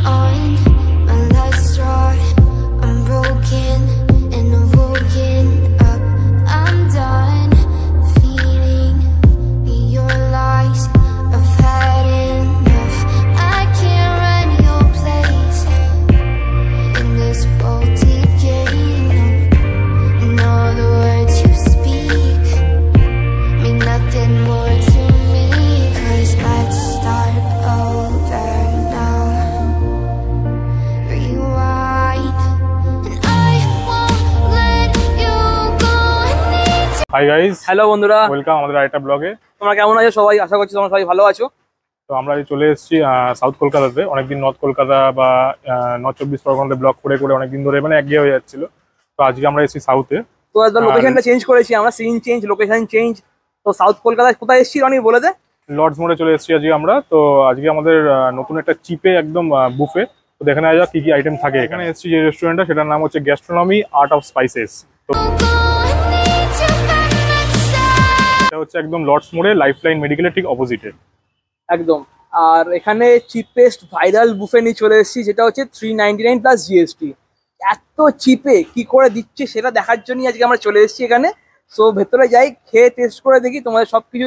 on my last straw. I'm broken and I'm woken up. I'm done feeding your lies. I've had enough. I can't run your place in this faulty game. And all the words you speak mean nothing more to me. 'Cause I'd start over now. Rewind, and I won't let you go. I need to. Hi guys, hello বন্ধুরা, welcome আমাদের আরেকটা ব্লগে। তোমরা কেমন আছো সবাই? আশা করছি তোমরা সবাই ভালো আছো। তো আমরা চলে এসেছি সাউথ কলকাতাতে। অনেকদিন নর্থ কলকাতা বা নর্থ 24 পরগনাতে ব্লগ করে করে অনেকদিন ধরে মানে একঘেয়ে হয়ে যাচ্ছিল। তো আজকে আমরা এসেছি সাউথে। তো লোকেশনটা চেঞ্জ করেছি আমরা, সিন চেঞ্জ, লোকেশন চেঞ্জ। তো সাউথ কলকাতায় কোথায় এসেছি রনি বলে দে? লর্ডস মোড়ে চলে এসেছি আজকে আমরা। তো আজকে আমাদের নতুন একটা চিপে একদম বুফে। তো দেখে নেওয়া যাক কি কি আইটেম থাকে এখানে। এসেছি যে রেস্টুরেন্টটা, সেটার নাম হচ্ছে গ্যাস্ট্রোনমি আর্ট অফ স্পাইসেস। তো এটা হচ্ছে একদম লর্ডস মোড়ে লাইফলাইন মেডিকেলের ঠিক অপোজিটে একদম। আর এখানে চিপেস্ট ভাইরাল বুফে নিয়ে চলে এসেছি, যেটা হচ্ছে 399 প্লাস জিএসটি। এত চিপে কি করে দিচ্ছে সেটা দেখার জন্যই আজকে আমরা চলে এসেছি এখানে। সো ভেতরে যাই, খেয়ে টেস্ট করে দেখি, তোমাদের সবকিছু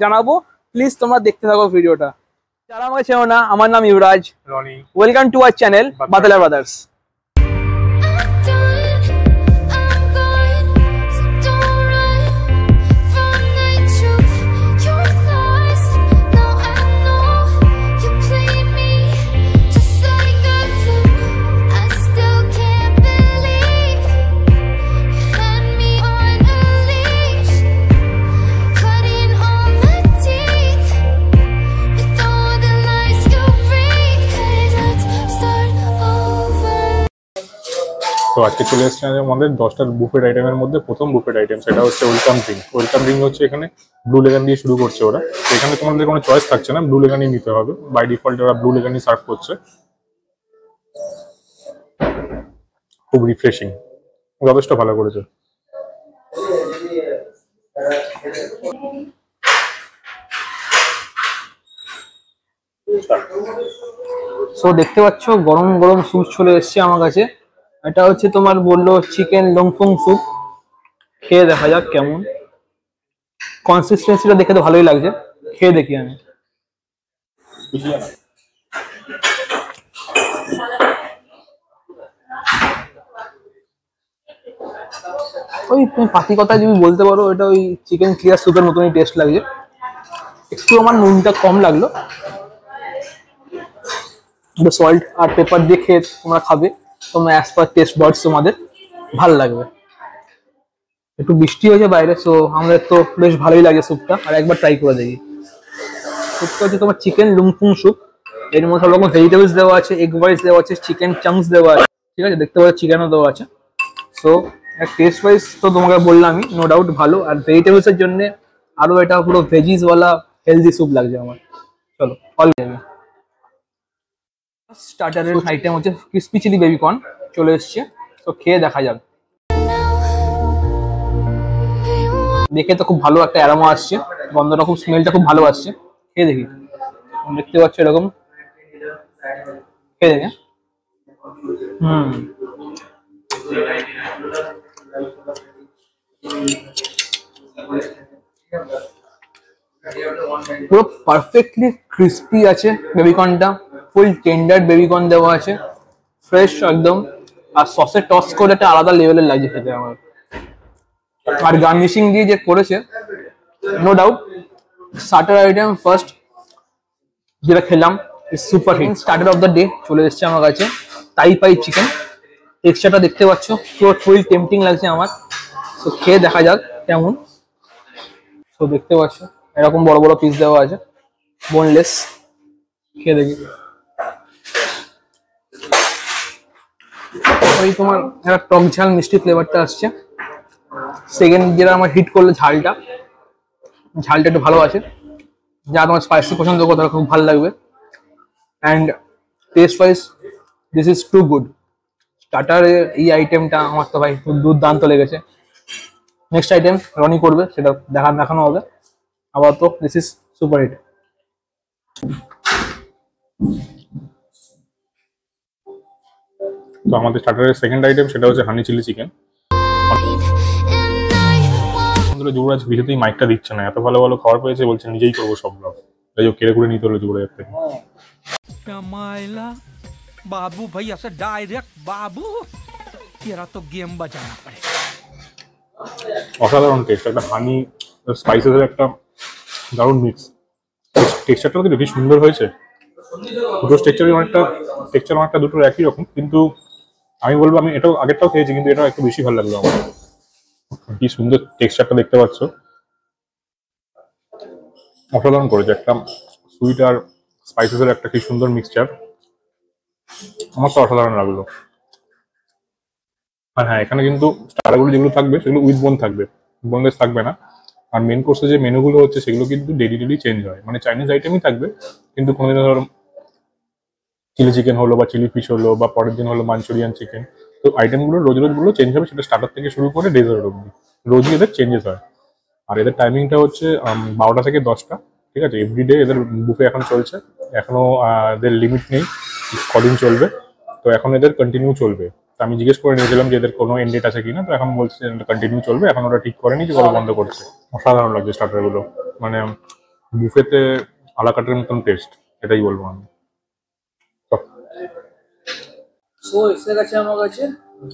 জানাবো। প্লিজ তোমরা দেখতে থাকো ভিডিওটা। যারা আমাকে চেনো না, আমার নাম Yuraj, Rony. Welcome to our channel Badla Brothers. তো আজকে চলে এসেছে আমাদের 10টার বুফেট আইটেমের মধ্যে প্রথম বুফেট আইটেম, সেটা হচ্ছে ওয়েলকাম ড্রিঙ্ক। ওয়েলকাম ড্রিঙ্ক হচ্ছে এখানে ব্লু লেগান দিয়ে শুরু করছে ওরা। তো এখানে তোমাদের কোনো চয়েস থাকছে না, ব্লু লেগানই নিতে হবে। বাই ডিফল্ট ওরা ব্লু লেগানই সার্ভ করছে। খুব রিফ্রেশিং, যথেষ্ট ভালো করেছে। সো দেখতে পাচ্ছ গরম গরম স্যুপ চলে এসছে আমার কাছে। এটা হচ্ছে তোমার বললো চিকেন লংফং স্যুপ। খেয়ে দেখা যাক কেমন। কনসিস্টেন্সিটা দেখে তো ভালোই লাগছে, খেয়ে দেখি আমি। ওই তুমি পাতি কথা যদি বলতে পারো, এটা ওই চিকেন ক্লিয়ার স্যুপের মতনই টেস্ট লাগছে। একটু আমার নুনটা কম লাগলো। সল্ট আর পেপার দিয়ে খেয়ে তোমরা খাবে, তোমরা অ্যাজ পার টেস্ট বাডস তোমাদের ভালো লাগবে। একটু বৃষ্টি হয়েছে বাইরে, সো আমাদের তো বেশ ভালোই লাগে স্যুপটা। আর একবার ট্রাই করে দেখি। স্যুপটা হচ্ছে তোমার চিকেন লুমফুং স্যুপ। এর মধ্যে সব রকম ভেজিটেবলস দেওয়া আছে, এগ ওয়াইজ দেওয়া আছে, চিকেন চাংস দেওয়া আছে, ঠিক আছে? দেখতে পাচ্ছ চিকেনও দেওয়া আছে। সো টেস্ট ওয়াইজ তো তোমাকে বললামই, নো ডাউট ভালো। আর ভেজিটেবলস এর জন্য আরো এটা পুরো ভেজিসওয়ালা হেলদি স্যুপ লাগছে আমার। চলো অল যাবে। স্টার্টারের আইটেম হচ্ছে ক্রিসপি চিলি বেবি কর্ন চলে এসছে। তো খেয়ে দেখা যাবে। দেখে তো খুব ভালো একটা অ্যারোমা আসছে, গন্ধটা খুব, স্মেলটা খুব ভালো আসছে। খেয়ে দেখি। দেখতে পাচ্ছ এরকম, খেয়ে দেখে। পুরো পারফেক্টলি ক্রিসপি আছে বেবিকর্নটা। ফুল টেন্ডার বেবিকর্ন দেওয়া আছে, ফ্রেশ একদম। আর সসে টস করে একটা আলাদা লেভেলের লাগছে খেতে আমার। আর গার্নিশিং দিয়ে যে করেছে, no doubt starter item first যেটা খেলাম super hit. Starter of the day চলে এসছে আমার কাছে, তাই পাই চিকেন। টেক্সচারটা দেখতে পাচ্ছ, পুরো ফুল টেম্পটিং লাগছে আমার। তো খেয়ে দেখা যাক কেমন। তো দেখতে পাচ্ছ এরকম বড় বড় পিস দেওয়া আছে, বোনলেস। খেয়ে দেখি। ওই তোমার একটা টক ঝাল মিষ্টি ফ্লেভারটা আসছে। সেকেন্ড যেটা আমার হিট করলো ঝালটা একটু ভালো আছে। যারা তোমার স্পাইসি পছন্দ করো তারা খুব ভালো লাগবে। And taste wise this is too good. স্টার্টারে এই আইটেমটা আমার তো ভাই দুর্দান্ত লেগেছে। নেক্সট আইটেম রনি করবে, সেটা দেখানো হবে। আপাতত দিস ইজ সুপার হিট। তো আমাদের স্টার্টারের সেকেন্ড আইটেম সেটা হচ্ছে হানি চিলি চিকেন। যুবরাজ কিছুতেই মাইকটা দিচ্ছে না, এত ভালো ভালো খাবার পেয়েছে, বলছে নিজেই করবো সব ব্লগ, তাই কেড়ে করে নিতে হলো যুবরাজের থেকে। बाबू भाई ऐसा डायरेक्ट बाबू तेरा तो गेम बजाना पड़ेगा। অসাধারণ টেস্ট, একটা হানি স্পাইসেসের একটা দারুণ মিক্স। টেক্সচারটা কিন্তু বেশ সুন্দর হয়েছে, দুটো টেক্সচার অনেকটা দুটো একই রকম, কিন্তু আমি বলবো আমি এটাও আগেরটাও খেয়েছি, কিন্তু এটা একটু বেশি ভালো লাগলো আমার। কি সুন্দর টেক্সচারটা দেখতে পাচ্ছ, অসাধারণ করেছে, একটা সুইট আর স্পাইসেসের একটা কি সুন্দর মিক্সচার, আমার তো অসাধারণ লাগলো। আর হ্যাঁ, এখানে কিন্তু স্টারগুলো যেগুলো থাকবে সেগুলো উইথ বোন থাকবে, বোনলেস থাকবে না। আর মেন কোর্সে যে মেনুগুলো হচ্ছে সেগুলো কিন্তু ডেলি চেঞ্জ হয়, মানে চাইনিজ আইটেমই থাকবে, কিন্তু কোনোদিন ধরো চিলি চিকেন হলো বা চিলি ফিশ হলো, বা পরের দিন হলো মাঞ্চুরিয়ান চিকেন, তো আইটেমগুলো রোজগুলো চেঞ্জ হবে, সেটা স্টার্টার থেকে শুরু করে ডেজার্ট অব্দি রোজই এদের চেঞ্জেস হয়। আর এদের টাইমিংটা হচ্ছে 12টা থেকে 10টা, ঠিক আছে? এভরিডে এদের বুফে এখন চলছে, এখনো এদের লিমিট নেই কদিন চলবে, তো এখন এদের কন্টিনিউ চলবে। তো আমি জিজ্ঞেস করে নিয়েছিলাম যে এদের কোনো এন্ড ডেট আছে কিনা, তো এখন বলছে কন্টিনিউ চলবে, এখন ওরা ঠিক করেনি যে কবে বন্ধ করছে। অসাধারণ লাগছে স্টার্টারগুলো, মানে বুফেতে আলাকাটের মতন টেস্ট, এটাই বলবো আমি। সো এসে গেছে আমার কাছে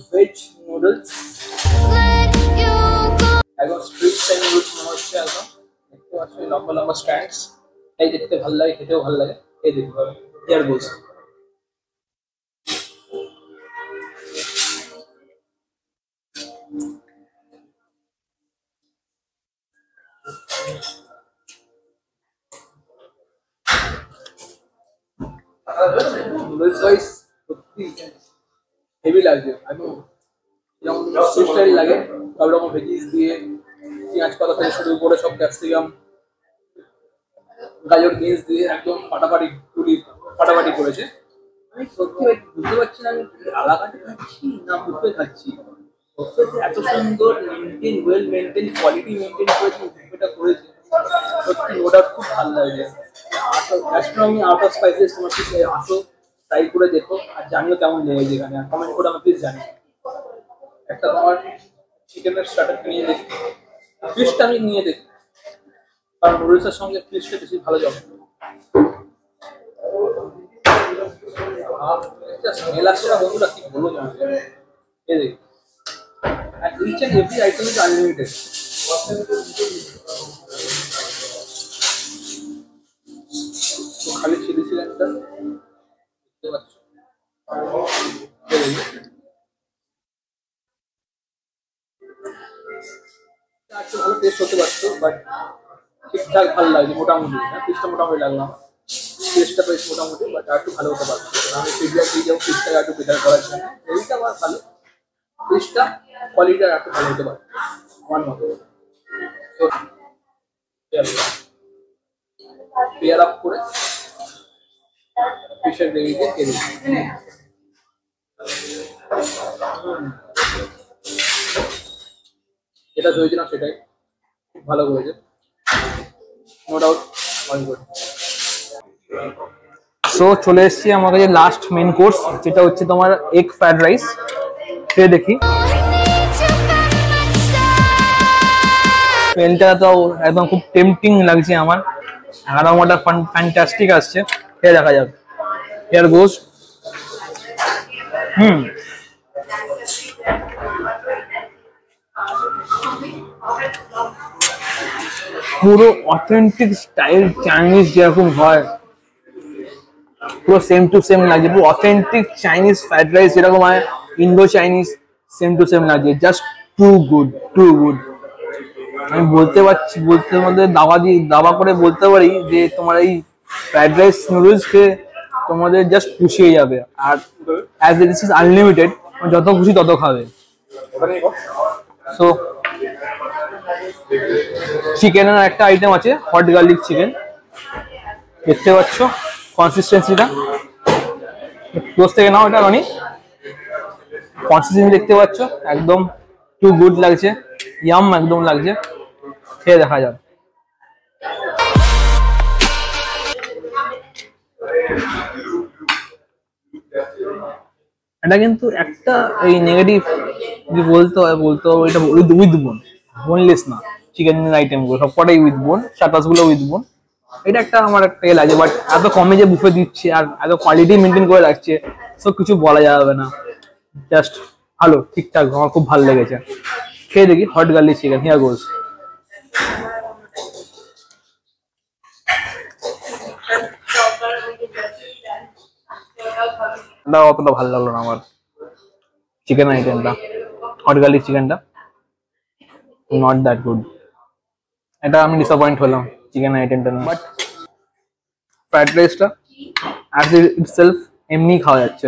ভেজ নুডলস, একদম স্ট্রিট স্টাইল নুডলস মনে হচ্ছে, একদম দেখতে পাচ্ছ লম্বা লম্বা স্ট্যান্ডস, এই দেখতে ভালো লাগে, খেতেও ভালো লাগে। এই দেখতে পাবে হিয়ার গোস, নুডলস ওয়াইজ সত্যি হেভি লাগছে, একদম যেমন স্ট্রিট স্টাইল লাগে, সব রকম ভেজিস দিয়ে পেঁয়াজ পাতা থেকে শুরু করে সব ক্যাপসিকাম গাজর বিনস দিয়ে একদম ফাটাফাটি করেছে। আমি সত্যি বুঝতে পারছি না আমি আলাকাটে খাচ্ছি না বুফে খাচ্ছি। বুফেতে এত সুন্দর ওয়েল মেনটেন কোয়ালিটি মেনটেন করে বুফেটা করেছে, সত্যি ওটা খুব ভালো লাগছে। গ্যাস্ট্রোনমি আউট অফ স্পাইসেস, তোমার ঠিক আসো ট্রাই করে দেখো, আর জানিও কেমন লেগেছে, এখানে আর কমেন্ট করে আমার প্লিজ জানি। একটা তোমার চিকেনের স্টার্টারটা নিয়ে দেখি, ফিশটা আমি নিয়ে দেখি, কারণ নুডলসের সঙ্গে ফিশটা বেশি ভালো যাবে। স্মেল আসছে না বন্ধুরা, কি বলবো তোমাকে, এই দেখি। আর each and every item is unlimited. তো খালি চিলি চিকেনটা দেখতে পাচ্ছ, একটু ভালো টেস্ট হতে পারতো, বাট ঠিকঠাক ভালো লাগছে মোটামুটি। ফিশটা মোটামুটি লাগলো আমার, টেস্টটা বেশ মোটামুটি, বাট আর একটু ভালো হতে পারতো। আমি ফিডব্যাক দিয়ে যাবো ফিশটাকে একটু বেটার করার জন্য। গ্রেভিটা আমার ভালো, ফিশটা কোয়ালিটি আর একটু ভালো হতে পারতো আমার মতো। পেয়ার আপ করে ফিশের গ্রেভিতে দিয়ে দিই। যেটা ধরেছিলাম সেটাই খুব ভালো করেছে, no doubt all good. So চলে এসেছি আমার কাছে লাস্ট মেন কোর্স, যেটা হচ্ছে তোমার এগ ফ্রাইড রাইস। খেয়ে দেখি, স্মেলটা তো একদম খুব টেম্পটিং লাগছে আমার, অ্যারোমাটা ফ্যান্টাস্টিক আসছে। খেয়ে দেখা যাবে, হিয়ার গোস। পুরো অথেন্টিক স্টাইল চাইনিজ যেরকম হয়, পুরো সেম টু সেম লাগছে। পুরো অথেন্টিক চাইনিজ ফ্রাইড রাইস যেরকম হয়, Indo Chinese same to same লাগছে। Just too good. আমি বলতে মধ্যে দাবা করে বলতে পারি যে তোমার এই ফ্রাইড রাইস নুডলস খেয়ে তোমাদের জাস্ট পুষিয়ে যাবে। আর অ্যাজ ইট ইজ আনলিমিটেড, যত খুশি তত খাবে। সো চিকেনের একটা আইটেম আছে, হট গার্লিক চিকেন। দেখতে পাচ্ছ কনসিস্টেন্সিটা, ক্লোজ থেকে নাও এটা রনি। কনসিস্টেন্সি দেখতে পাচ্ছ, একদম টু গুড লাগছে, ইয়াম একদম লাগছে। খেয়ে দেখা যাক। এটা কিন্তু একটা এই নেগেটিভ যদি বলতে হয় এটা উইথ বোন, বোনলেস না। চিকেনের আইটেমগুলো সবকটাই উইথ বোন, চাটাস গুলো উইথ বোন। এটা একটা আমার একটা লাগে, বাট এত কমে যে বুফে দিচ্ছে আর এত কোয়ালিটি মেনটেন করে রাখছে, সব কিছু বলা যাবে না। জাস্ট ভালো, ঠিকঠাক, আমার খুব ভালো লেগেছে। খেয়ে দেখি হট গার্লিক চিকেন, হিয়ার গোজ। অতটা ভালো লাগলো না আমার চিকেন আইটেমটা, হট গার্লিক চিকেনটা নট দ্যাট গুড। এটা আমি ডিসঅ্যাপয়েন্ট হলাম চিকেন আইটেমটা না। বাট ফ্রাইড রাইসটা অ্যাজ ইটসেলফ এমনি খাওয়া যাচ্ছে।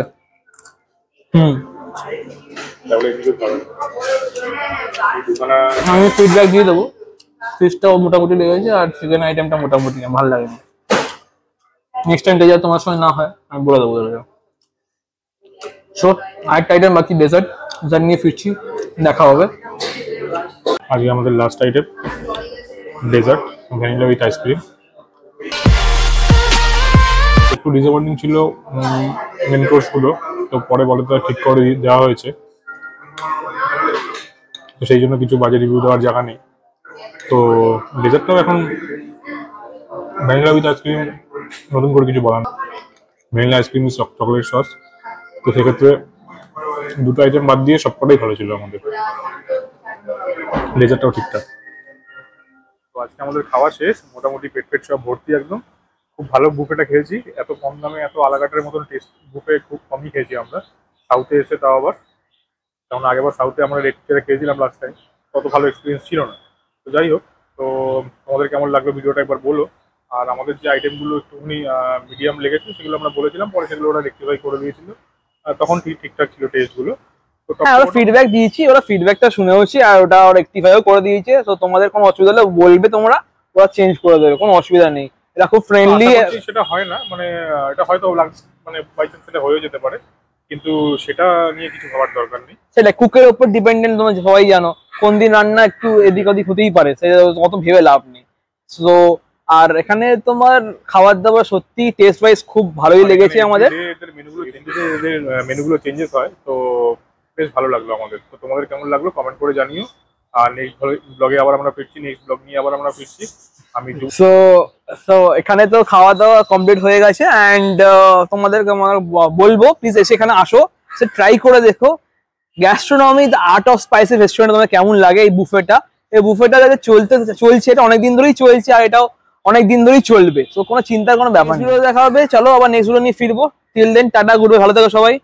আমি ফিডব্যাক দিয়ে দেবো, ফিশটাও মোটামুটি লেগেছে আর চিকেন আইটেমটা মোটামুটি ভালো লাগেনি। নেক্সট টাইম যা তোমার সঙ্গে না হয় আমি বলে দেবো। সো আরেকটা আইটেম বাকি ডেজার্ট, যা নিয়ে ফিরছি, দেখা হবে। আজকে আমাদের last item dessert, vanilla with ice cream. একটু ডিসঅ্যাপয়েন্টিং ছিল মেন কোর্সগুলো, তো পরে বলে তো ঠিক করে দেওয়া হয়েছে, তো সেই জন্য কিছু বাজে রিভিউ দেওয়ার জায়গা নেই। তো ডেজার্টটাও এখন ভ্যানিলা উইথ আইসক্রিম, নতুন করে কিছু বলার, ভ্যানিলা আইসক্রিম চকলেট সস। তো সেক্ষেত্রে দুটো আইটেম বাদ দিয়ে সবকটাই ভালো ছিল আমাদের, ডেজার্টটাও ঠিকঠাক। তো আজকে আমাদের খাওয়া শেষ, মোটামুটি পেট সব ভর্তি একদম। খুব ভালো বুফেটা খেয়েছি, এত কম দামে এত আলাকাটের মতন টেস্ট বুফে খুব কমই খেয়েছি আমরা সাউথে এসে, তাও আবার। যেমন আগেবার সাউথে আমরা রেট খেয়েছিলাম লাস্ট টাইম, তত ভালো এক্সপিরিয়েন্স ছিল না। তো যাই হোক, তো তোমাদের কেমন লাগলো ভিডিওটা একবার বলো। আর আমাদের যে আইটেমগুলো একটুখানি মিডিয়াম লেগেছে সেগুলো আমরা বলেছিলাম, পরে সেগুলো ওরা রেক্টিফাই করে দিয়েছিল, তখন ঠিকঠাক ছিল টেস্টগুলো। হ্যাঁ, ওরা ফিডব্যাক দিয়েছি, ওরা ফিডব্যাকটা শুনেওছি আর ওটা রেক্টিফাইও করে দিয়েছে। তো তোমাদের কোনো অসুবিধা হলে বলবে, তোমরা ওরা চেঞ্জ করে দেবে, কোনো অসুবিধা নেই। এটা খুব ফ্রেন্ডলি। সেটা হয় না, মানে এটা হয়তো মানে বাই চান্স সেটা হয়েও যেতে পারে, কিন্তু সেটা নিয়ে কিছু ভাবার দরকার নেই। সেটা কুকের উপর ডিপেন্ডেন্ট, তোমরা সবাই জানো কোন দিন রান্না একটু এদিক ওদিক হতেই পারে, সেটা অত ভেবে লাভ নেই। সো আর এখানে তোমার খাবার দাবার সত্যি টেস্ট ওয়াইজ খুব ভালোই লেগেছে আমাদের। এদের মেনুগুলো চেঞ্জেস হয়, তো বেশ ভালো লাগলো আমাদের। তো তোমাদের কেমন লাগলো কমেন্ট করে জানিও। আর নেক্সট ব্লগে আবার আমরা ফিরছি, নেক্সট ব্লগ নিয়ে আবার আমরা ফিরছি। সো এখানে তো খাওয়া দাওয়া কমপ্লিট হয়ে গেছে অ্যান্ড তোমাদেরকে বলবো প্লিজ এসে এখানে আসো, সে ট্রাই করে দেখো। Gastronomy the art of spicy restaurant তোমাদের কেমন লাগে এই বুফেটা। এই বুফেটা যাতে চলছে, এটা অনেকদিন ধরেই চলছে আর এটাও অনেকদিন ধরেই চলবে। তো কোনো চিন্তার কোনো ব্যাপার নেই। দেখা হবে, চলো আবার নেক্সট গুলো নিয়ে ফিরবো। Till then tata, good bye, ভালো থেকো সবাই।